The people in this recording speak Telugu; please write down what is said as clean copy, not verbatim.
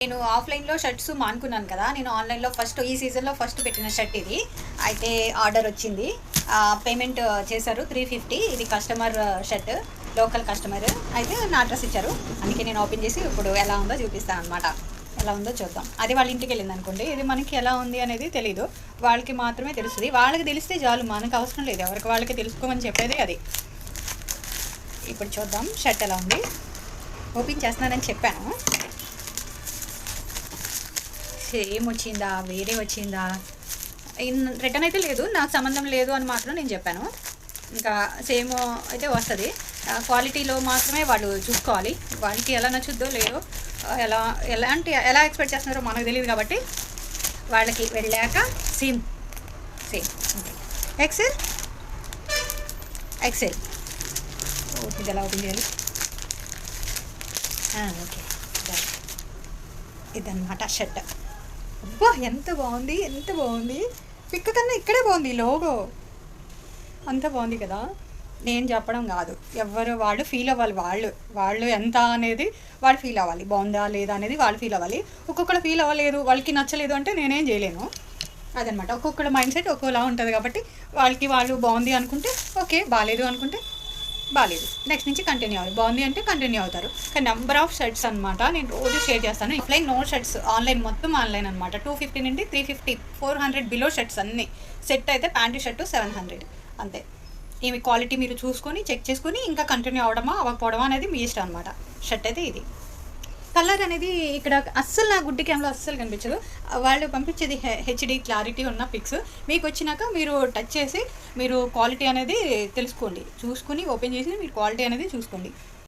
నేను ఆఫ్లైన్లో షర్ట్స్ మానుకున్నాను కదా, నేను ఆన్లైన్లో ఈ సీజన్లో ఫస్ట్ పెట్టిన షర్ట్ ఇది. అయితే ఆర్డర్ వచ్చింది, పేమెంట్ చేశారు 350. ఇది కస్టమర్ షర్ట్, లోకల్ కస్టమర్. అయితే నా అడ్రస్ ఇచ్చారు, అందుకే నేను ఓపెన్ చేసి ఇప్పుడు ఎలా ఉందో చూపిస్తాను అనమాట. ఎలా ఉందో చూద్దాం. అది వాళ్ళ ఇంటికి వెళ్ళింది అనుకోండి, ఇది మనకి ఎలా ఉంది అనేది తెలీదు, వాళ్ళకి మాత్రమే తెలుస్తుంది. వాళ్ళకి తెలిస్తే చాలు, మనకు అవసరం లేదు, ఎవరికి వాళ్ళకి తెలుసుకోమని చెప్పేది అది. ఇప్పుడు చూద్దాం షర్ట్ ఎలా ఉంది. ఓపెన్ చేస్తున్నానని చెప్పాను. సేమ్ వచ్చిందా, వేరే వచ్చిందా, రిటర్న్ అయితే లేదు, నాకు సంబంధం లేదు అని మాత్రం నేను చెప్పాను. ఇంకా సేమ్ అయితే వస్తుంది. క్వాలిటీలో మాత్రమే వాళ్ళు చూసుకోవాలి, వాళ్ళకి ఎలా నచ్చుద్దో లేదో, ఎలా ఎక్స్పెక్ట్ చేస్తున్నారో మనకు తెలియదు కాబట్టి వాళ్ళకి వెళ్ళాక సేమ్ ఎక్సెల్ ఇది ఎలా ఓపెన్ చేయాలి. ఓకే, ఇదన్నమాట షర్ట్. అబ్బా ఎంత బాగుంది, పిక్ కన్నా ఇక్కడే బాగుంది, లోగో అంత బాగుంది కదా. నేను చెప్పడం కాదు, ఎవరు వాళ్ళు ఫీల్ అవ్వాలి, వాళ్ళు ఎంత అనేది వాళ్ళు ఫీల్ అవ్వాలి, బాగుందా లేదా అనేది వాళ్ళు ఫీల్ అవ్వాలి. ఒక్కొక్కరు ఫీల్ అవ్వలేదు, వాళ్ళకి నచ్చలేదు అంటే నేనేం చేయలేను. అదనమాట, ఒక్కొక్కరు మైండ్ సెట్ ఒక్కోలా ఉంటుంది కాబట్టి వాళ్ళు బాగుంది అనుకుంటే ఓకే, బాగాలేదు అనుకుంటే బాగాలేదు, నెక్స్ట్ నుంచి కంటిన్యూ అవ్వాలి. బాగుంది అంటే కంటిన్యూ అవుతారు. కానీ నెంబర్ ఆఫ్ షర్ట్స్ అనమాట నేను రోజు షేర్ చేస్తాను. ఆఫ్లైన్ నో షర్ట్స్, ఆన్లైన్ మొత్తం ఆన్లైన్ అనమాట. 250 నుండి 350, 400 బిలో షర్ట్స్ అన్నీ. సెట్ అయితే ప్యాంటు షర్టు 700 అంతే. ఇవి క్వాలిటీ మీరు చూసుకొని చెక్ చేసుకొని ఇంకా కంటిన్యూ అవ్వడమా అవ్వకపోవడమా అనేది మీ ఇష్టం అనమాట. షర్ట్ అయితే ఇది. కలర్ అనేది ఇక్కడ అస్సలు నా గుడ్డి క్యామ్లో అస్సలు కనిపించదు. వాళ్ళు పంపించేది హెచ్డి క్లారిటీ ఉన్న పిక్స్. మీకు వచ్చినాక మీరు టచ్ చేసి మీరు క్వాలిటీ అనేది తెలుసుకోండి, చూసుకుని ఓపెన్ చేసి మీరు క్వాలిటీ అనేది చూసుకోండి.